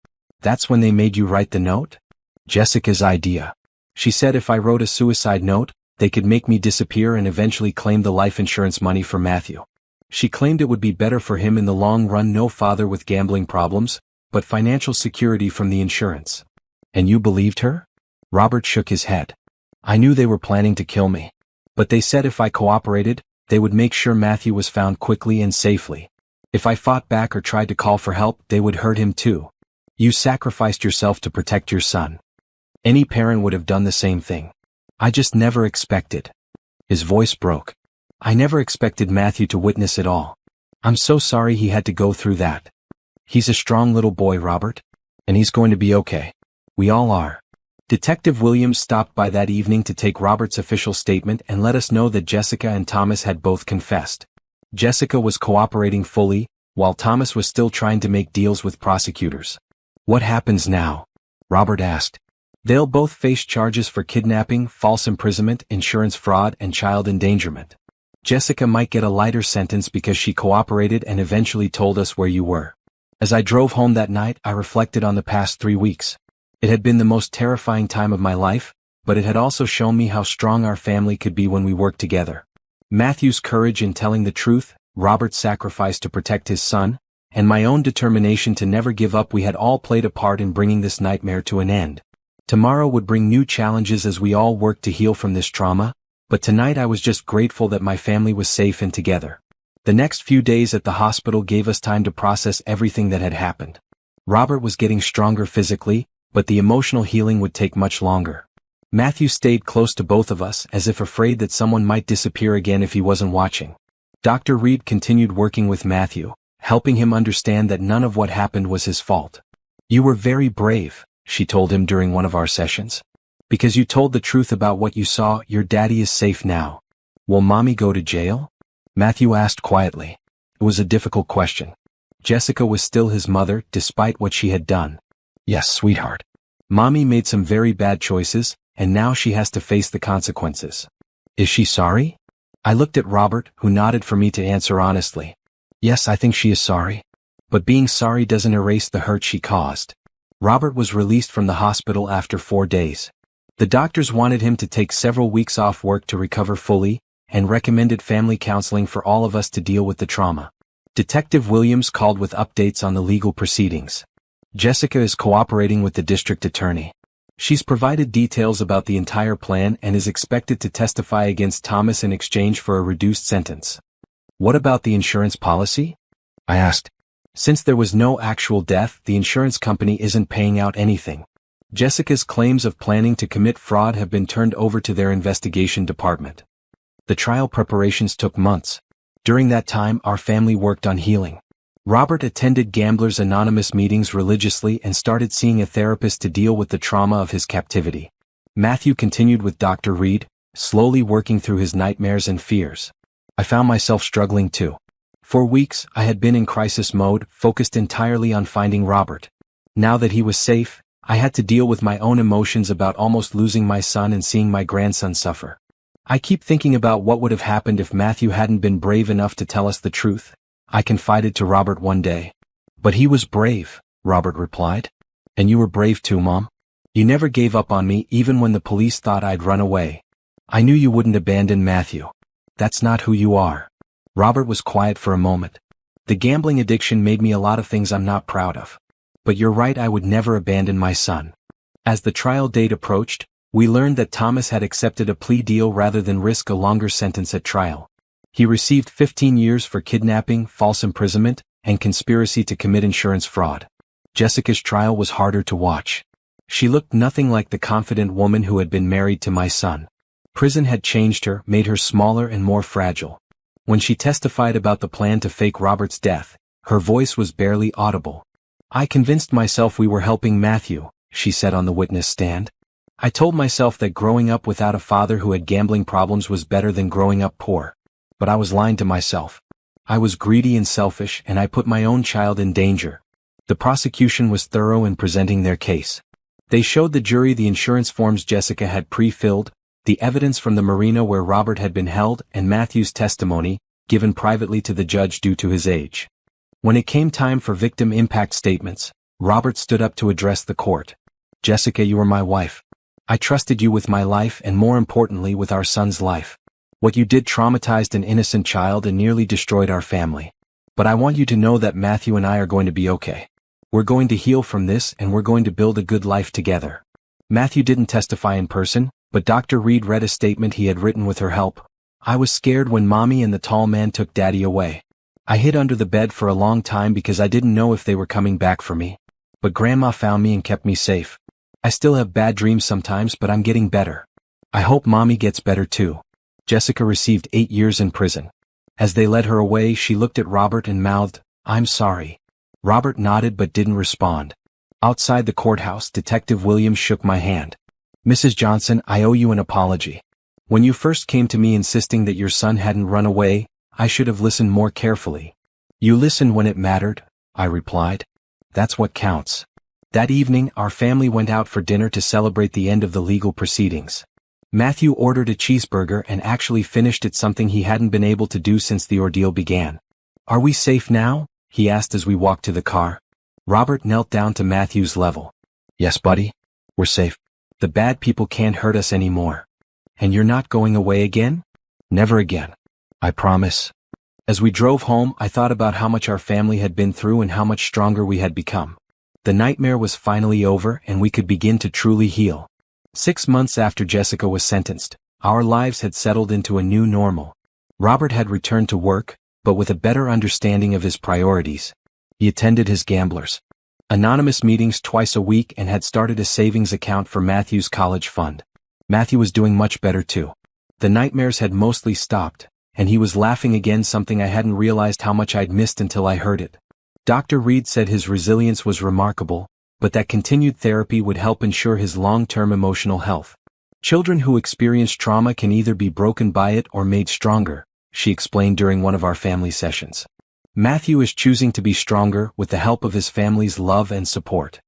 "That's when they made you write the note?" "Jessica's idea. She said if I wrote a suicide note, they could make me disappear and eventually claim the life insurance money for Matthew. She claimed it would be better for him in the long run, no father with gambling problems, but financial security from the insurance." "And you believed her?" Robert shook his head. "I knew they were planning to kill me. But they said if I cooperated, they would make sure Matthew was found quickly and safely. If I fought back or tried to call for help, they would hurt him too. You sacrificed yourself to protect your son. Any parent would have done the same thing. I just never expected." His voice broke. "I never expected Matthew to witness it all. I'm so sorry he had to go through that. He's a strong little boy, Robert. And he's going to be okay. We all are." Detective Williams stopped by that evening to take Robert's official statement and let us know that Jessica and Thomas had both confessed. Jessica was cooperating fully, while Thomas was still trying to make deals with prosecutors. "What happens now?" Robert asked. "They'll both face charges for kidnapping, false imprisonment, insurance fraud, and child endangerment. Jessica might get a lighter sentence because she cooperated and eventually told us where you were." As I drove home that night, I reflected on the past 3 weeks. It had been the most terrifying time of my life, but it had also shown me how strong our family could be when we worked together. Matthew's courage in telling the truth, Robert's sacrifice to protect his son, and my own determination to never give up, we had all played a part in bringing this nightmare to an end. Tomorrow would bring new challenges as we all worked to heal from this trauma, but tonight I was just grateful that my family was safe and together. The next few days at the hospital gave us time to process everything that had happened. Robert was getting stronger physically, but the emotional healing would take much longer. Matthew stayed close to both of us, as if afraid that someone might disappear again if he wasn't watching. Dr. Reed continued working with Matthew, helping him understand that none of what happened was his fault. "You were very brave," she told him during one of our sessions. "Because you told the truth about what you saw. Your daddy is safe now." "Will Mommy go to jail?" Matthew asked quietly. It was a difficult question. Jessica was still his mother, despite what she had done. "Yes, sweetheart. Mommy made some very bad choices, and now she has to face the consequences." "Is she sorry?" I looked at Robert, who nodded for me to answer honestly. "Yes, I think she is sorry. But being sorry doesn't erase the hurt she caused." Robert was released from the hospital after 4 days. The doctors wanted him to take several weeks off work to recover fully, and recommended family counseling for all of us to deal with the trauma. Detective Williams called with updates on the legal proceedings. Jessica is cooperating with the district attorney. She's provided details about the entire plan and is expected to testify against Thomas in exchange for a reduced sentence. "What about the insurance policy?" I asked. "Since there was no actual death, the insurance company isn't paying out anything. Jessica's claims of planning to commit fraud have been turned over to their investigation department." The trial preparations took months. During that time, our family worked on healing. Robert attended Gamblers Anonymous meetings religiously and started seeing a therapist to deal with the trauma of his captivity. Matthew continued with Dr. Reed, slowly working through his nightmares and fears. I found myself struggling too. For weeks, I had been in crisis mode, focused entirely on finding Robert. Now that he was safe, I had to deal with my own emotions about almost losing my son and seeing my grandson suffer. I keep thinking about what would have happened if Matthew hadn't been brave enough to tell us the truth, I confided to Robert one day. "But he was brave," Robert replied. "And you were brave too, Mom. You never gave up on me even when the police thought I'd run away. I knew you wouldn't abandon Matthew. That's not who you are." Robert was quiet for a moment. The gambling addiction made me a lot of things I'm not proud of. But you're right, I would never abandon my son. As the trial date approached, we learned that Thomas had accepted a plea deal rather than risk a longer sentence at trial. He received 15 years for kidnapping, false imprisonment, and conspiracy to commit insurance fraud. Jessica's trial was harder to watch. She looked nothing like the confident woman who had been married to my son. Prison had changed her, made her smaller and more fragile. When she testified about the plan to fake Robert's death, her voice was barely audible. I convinced myself we were helping Matthew, she said on the witness stand. I told myself that growing up without a father who had gambling problems was better than growing up poor. But I was lying to myself. I was greedy and selfish, and I put my own child in danger. The prosecution was thorough in presenting their case. They showed the jury the insurance forms Jessica had pre-filled, the evidence from the marina where Robert had been held, and Matthew's testimony, given privately to the judge due to his age. When it came time for victim impact statements, Robert stood up to address the court. Jessica, you were my wife. I trusted you with my life and, more importantly, with our son's life. What you did traumatized an innocent child and nearly destroyed our family. But I want you to know that Matthew and I are going to be okay. We're going to heal from this, and we're going to build a good life together. Matthew didn't testify in person, but Dr. Reed read a statement he had written with her help. I was scared when Mommy and the tall man took Daddy away. I hid under the bed for a long time because I didn't know if they were coming back for me. But Grandma found me and kept me safe. I still have bad dreams sometimes, but I'm getting better. I hope Mommy gets better too. Jessica received 8 years in prison. As they led her away, she looked at Robert and mouthed, "I'm sorry." Robert nodded but didn't respond. Outside the courthouse, Detective Williams shook my hand. "Mrs. Johnson, I owe you an apology. When you first came to me insisting that your son hadn't run away, I should have listened more carefully." "You listened when it mattered," I replied. "That's what counts." That evening, our family went out for dinner to celebrate the end of the legal proceedings. Matthew ordered a cheeseburger and actually finished it, something he hadn't been able to do since the ordeal began. "Are we safe now?" he asked as we walked to the car. Robert knelt down to Matthew's level. "Yes, buddy. We're safe. The bad people can't hurt us anymore." "And you're not going away again?" "Never again. I promise." As we drove home, I thought about how much our family had been through and how much stronger we had become. The nightmare was finally over, and we could begin to truly heal. 6 months after Jessica was sentenced, our lives had settled into a new normal. Robert had returned to work, but with a better understanding of his priorities. He attended his Gamblers Anonymous meetings twice a week and had started a savings account for Matthew's college fund. Matthew was doing much better too. The nightmares had mostly stopped, and he was laughing again, something I hadn't realized how much I'd missed until I heard it. Dr. Reed said his resilience was remarkable, but that continued therapy would help ensure his long-term emotional health. Children who experience trauma can either be broken by it or made stronger, she explained during one of our family sessions. Matthew is choosing to be stronger with the help of his family's love and support.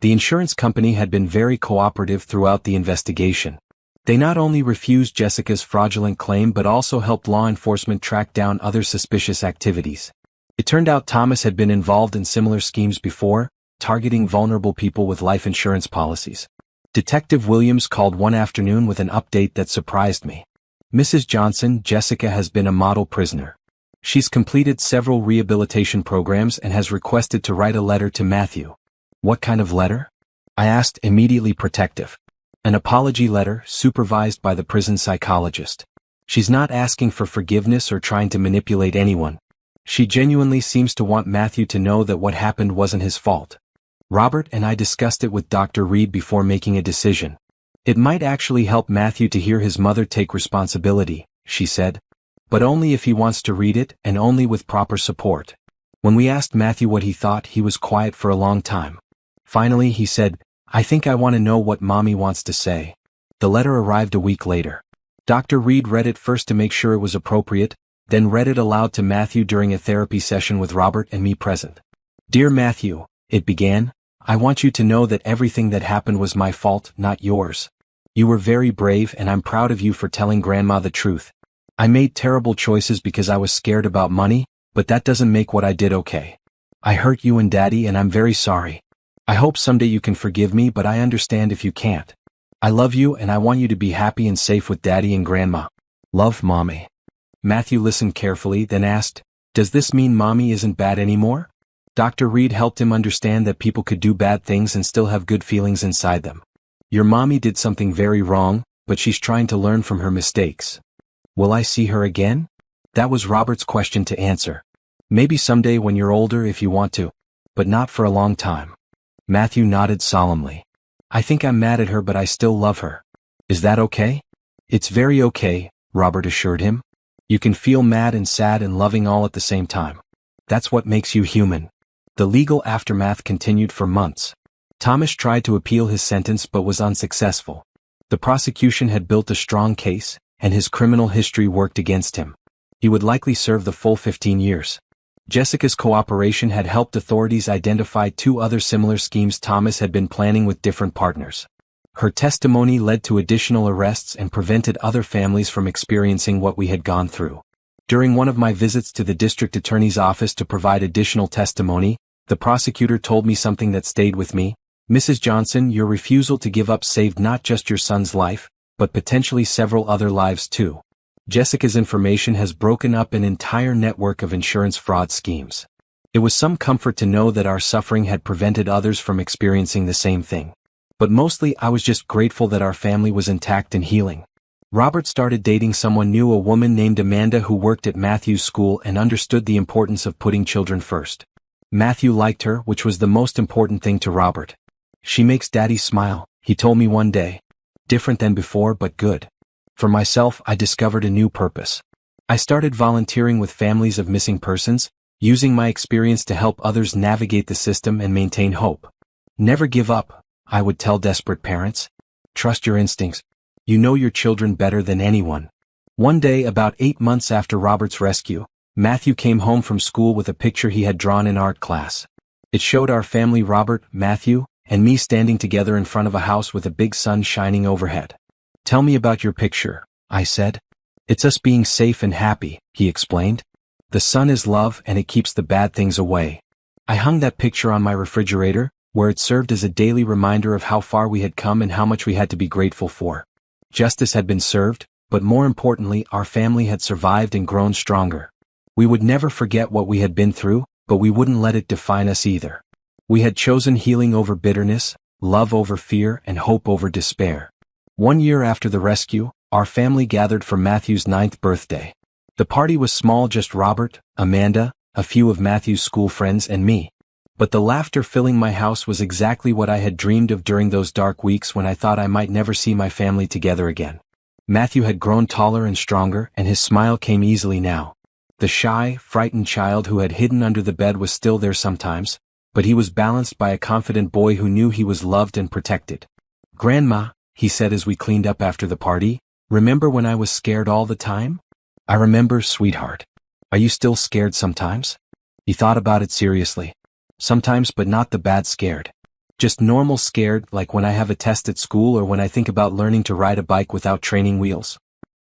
The insurance company had been very cooperative throughout the investigation. They not only refused Jessica's fraudulent claim but also helped law enforcement track down other suspicious activities. It turned out Thomas had been involved in similar schemes before, targeting vulnerable people with life insurance policies. Detective Williams called one afternoon with an update that surprised me. "Mrs. Johnson, Jessica has been a model prisoner. She's completed several rehabilitation programs and has requested to write a letter to Matthew." "What kind of letter?" I asked, immediately protective. "An apology letter, supervised by the prison psychologist. She's not asking for forgiveness or trying to manipulate anyone. She genuinely seems to want Matthew to know that what happened wasn't his fault. Robert and I discussed it with Dr. Reed before making a decision. It might actually help Matthew to hear his mother take responsibility," she said. "But only if he wants to read it, and only with proper support." When we asked Matthew what he thought, he was quiet for a long time. Finally, he said, "I think I want to know what Mommy wants to say." The letter arrived a week later. Dr. Reed read it first to make sure it was appropriate, then read it aloud to Matthew during a therapy session with Robert and me present. "Dear Matthew," it began, "I want you to know that everything that happened was my fault, not yours. You were very brave and I'm proud of you for telling Grandma the truth. I made terrible choices because I was scared about money, but that doesn't make what I did okay. I hurt you and Daddy and I'm very sorry. I hope someday you can forgive me, but I understand if you can't. I love you and I want you to be happy and safe with Daddy and Grandma. Love, Mommy." Matthew listened carefully, then asked, Does this mean mommy isn't bad anymore? Dr. Reed helped him understand that people could do bad things and still have good feelings inside them. Your mommy did something very wrong, but she's trying to learn from her mistakes. Will I see her again? That was Robert's question to answer. Maybe someday when you're older if you want to, but not for a long time. Matthew nodded solemnly. I think I'm mad at her, but I still love her. Is that okay? It's very okay, Robert assured him. You can feel mad and sad and loving all at the same time. That's what makes you human. The legal aftermath continued for months. Thomas tried to appeal his sentence but was unsuccessful. The prosecution had built a strong case, and his criminal history worked against him. He would likely serve the full 15 years. Jessica's cooperation had helped authorities identify 2 other similar schemes Thomas had been planning with different partners. Her testimony led to additional arrests and prevented other families from experiencing what we had gone through. During one of my visits to the district attorney's office to provide additional testimony, the prosecutor told me something that stayed with me. Mrs. Johnson, your refusal to give up saved not just your son's life, but potentially several other lives too. Jessica's information has broken up an entire network of insurance fraud schemes. It was some comfort to know that our suffering had prevented others from experiencing the same thing. But mostly I was just grateful that our family was intact and healing. Robert started dating someone new, a woman named Amanda who worked at Matthew's school and understood the importance of putting children first. Matthew liked her, which was the most important thing to Robert. She makes Daddy smile, he told me one day. Different than before, but good. For myself, I discovered a new purpose. I started volunteering with families of missing persons, using my experience to help others navigate the system and maintain hope. Never give up, I would tell desperate parents. Trust your instincts. You know your children better than anyone. One day, about 8 months after Robert's rescue, Matthew came home from school with a picture he had drawn in art class. It showed our family, Robert, Matthew, and me standing together in front of a house with a big sun shining overhead. Tell me about your picture, I said. It's us being safe and happy, he explained. The sun is love and it keeps the bad things away. I hung that picture on my refrigerator, where it served as a daily reminder of how far we had come and how much we had to be grateful for. Justice had been served, but more importantly, our family had survived and grown stronger. We would never forget what we had been through, but we wouldn't let it define us either. We had chosen healing over bitterness, love over fear, and hope over despair. 1 year after the rescue, our family gathered for Matthew's 9th birthday. The party was small, just Robert, Amanda, a few of Matthew's school friends, and me. But the laughter filling my house was exactly what I had dreamed of during those dark weeks when I thought I might never see my family together again. Matthew had grown taller and stronger, and his smile came easily now. The shy, frightened child who had hidden under the bed was still there sometimes, but he was balanced by a confident boy who knew he was loved and protected. Grandma, he said as we cleaned up after the party, remember when I was scared all the time? I remember, sweetheart. Are you still scared sometimes? He thought about it seriously. Sometimes, but not the bad scared. Just normal scared, like when I have a test at school or when I think about learning to ride a bike without training wheels.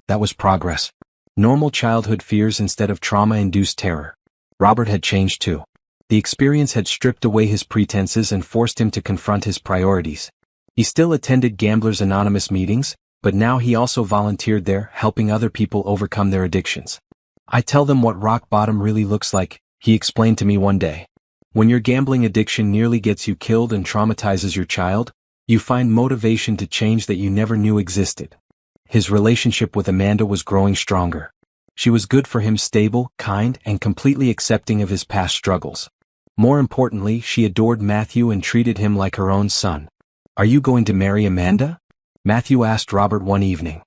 That was progress. Normal childhood fears instead of trauma-induced terror. Robert had changed too. The experience had stripped away his pretenses and forced him to confront his priorities. He still attended Gamblers Anonymous meetings, but now he also volunteered there, helping other people overcome their addictions. I tell them what rock bottom really looks like, he explained to me one day. When your gambling addiction nearly gets you killed and traumatizes your child, you find motivation to change that you never knew existed. His relationship with Amanda was growing stronger. She was good for him, stable, kind, and completely accepting of his past struggles. More importantly, she adored Matthew and treated him like her own son. Are you going to marry Amanda? Matthew asked Robert one evening.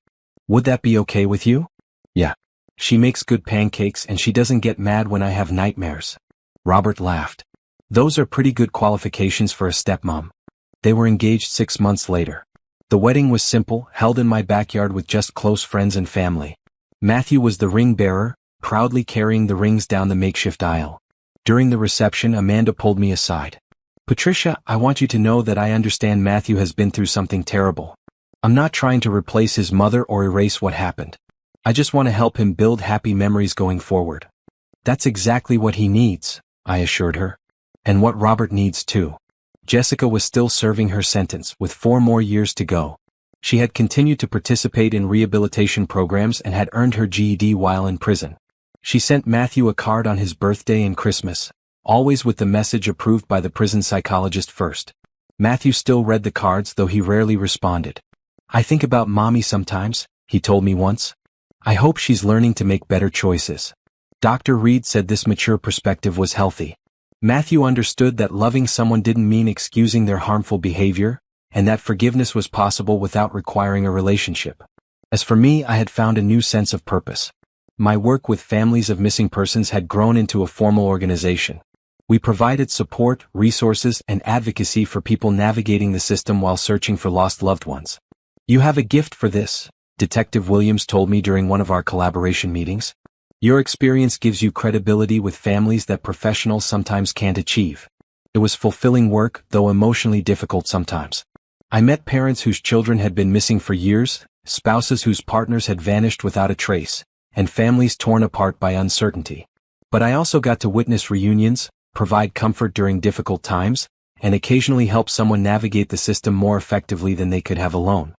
Would that be okay with you? Yeah. She makes good pancakes and she doesn't get mad when I have nightmares. Robert laughed. Those are pretty good qualifications for a stepmom. They were engaged 6 months later. The wedding was simple, held in my backyard with just close friends and family. Matthew was the ring bearer, proudly carrying the rings down the makeshift aisle. During the reception, Amanda pulled me aside. Patricia, I want you to know that I understand Matthew has been through something terrible. I'm not trying to replace his mother or erase what happened. I just want to help him build happy memories going forward. That's exactly what he needs, I assured her. And what Robert needs too. Jessica was still serving her sentence, with 4 more years to go. She had continued to participate in rehabilitation programs and had earned her GED while in prison. She sent Matthew a card on his birthday and Christmas, always with the message approved by the prison psychologist first. Matthew still read the cards, though he rarely responded. "I think about Mommy sometimes," he told me once. "I hope she's learning to make better choices." Dr. Reed said this mature perspective was healthy. Matthew understood that loving someone didn't mean excusing their harmful behavior, and that forgiveness was possible without requiring a relationship. As for me, I had found a new sense of purpose. My work with families of missing persons had grown into a formal organization. We provided support, resources, and advocacy for people navigating the system while searching for lost loved ones. "You have a gift for this," Detective Williams told me during one of our collaboration meetings. "Your experience gives you credibility with families that professionals sometimes can't achieve." It was fulfilling work, though emotionally difficult sometimes. I met parents whose children had been missing for years, spouses whose partners had vanished without a trace, and families torn apart by uncertainty. But I also got to witness reunions, provide comfort during difficult times, and occasionally help someone navigate the system more effectively than they could have alone.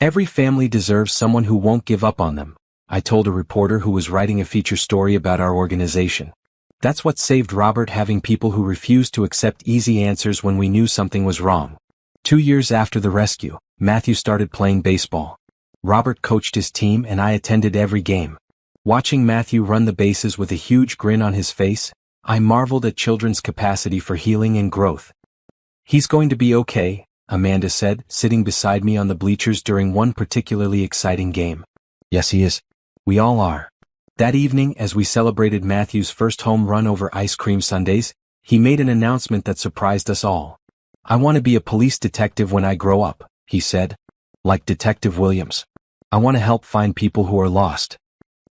"Every family deserves someone who won't give up on them," I told a reporter who was writing a feature story about our organization. "That's what saved Robert, having people who refused to accept easy answers when we knew something was wrong." 2 years after the rescue, Matthew started playing baseball. Robert coached his team and I attended every game. Watching Matthew run the bases with a huge grin on his face, I marveled at children's capacity for healing and growth. "He's going to be okay," Amanda said, sitting beside me on the bleachers during one particularly exciting game. "Yes, he is. We all are." That evening, as we celebrated Matthew's first home run over ice cream sundaes, he made an announcement that surprised us all. "I want to be a police detective when I grow up," he said. "Like Detective Williams. I want to help find people who are lost."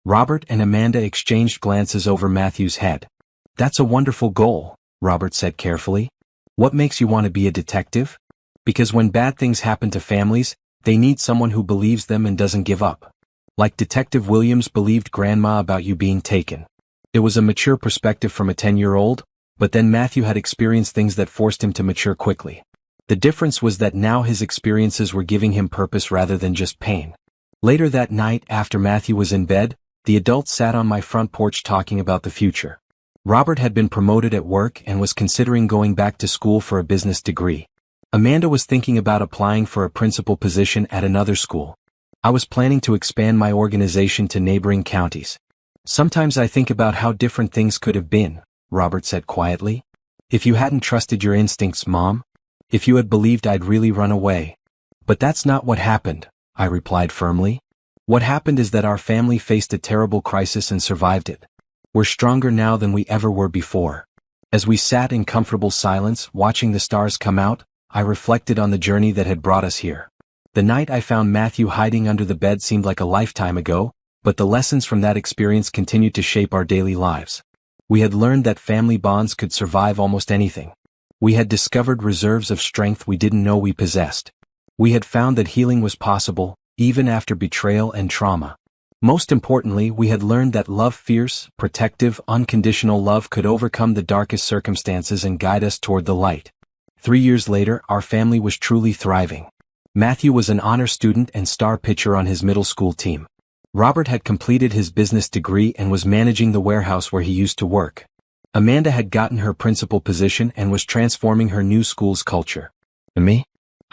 Robert and Amanda exchanged glances over Matthew's head. "That's a wonderful goal," Robert said carefully. "What makes you want to be a detective?" "Because when bad things happen to families, they need someone who believes them and doesn't give up. Like Detective Williams believed Grandma about you being taken." It was a mature perspective from a 10-year-old, but then Matthew had experienced things that forced him to mature quickly. The difference was that now his experiences were giving him purpose rather than just pain. Later that night, after Matthew was in bed, the adults sat on my front porch talking about the future. Robert had been promoted at work and was considering going back to school for a business degree. Amanda was thinking about applying for a principal position at another school. I was planning to expand my organization to neighboring counties. "Sometimes I think about how different things could have been," Robert said quietly. "If you hadn't trusted your instincts, Mom. If you had believed I'd really run away." "But that's not what happened," I replied firmly. "What happened is that our family faced a terrible crisis and survived it. We're stronger now than we ever were before." As we sat in comfortable silence, watching the stars come out, I reflected on the journey that had brought us here. The night I found Matthew hiding under the bed seemed like a lifetime ago, but the lessons from that experience continued to shape our daily lives. We had learned that family bonds could survive almost anything. We had discovered reserves of strength we didn't know we possessed. We had found that healing was possible, even after betrayal and trauma. Most importantly, we had learned that love, fierce, protective, unconditional love, could overcome the darkest circumstances and guide us toward the light. 3 years later, our family was truly thriving. Matthew was an honor student and star pitcher on his middle school team. Robert had completed his business degree and was managing the warehouse where he used to work. Amanda had gotten her principal position and was transforming her new school's culture. And me?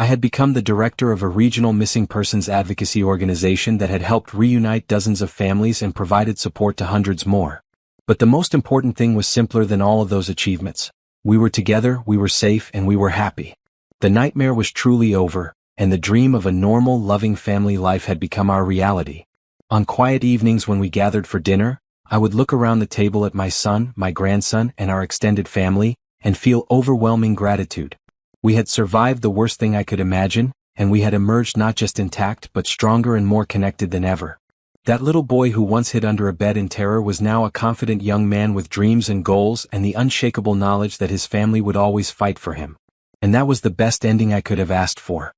I had become the director of a regional missing persons advocacy organization that had helped reunite dozens of families and provided support to hundreds more. But the most important thing was simpler than all of those achievements. We were together, we were safe, and we were happy. The nightmare was truly over, and the dream of a normal, loving family life had become our reality. On quiet evenings when we gathered for dinner, I would look around the table at my son, my grandson, and our extended family, and feel overwhelming gratitude. We had survived the worst thing I could imagine, and we had emerged not just intact but stronger and more connected than ever. That little boy who once hid under a bed in terror was now a confident young man with dreams and goals and the unshakable knowledge that his family would always fight for him. And that was the best ending I could have asked for.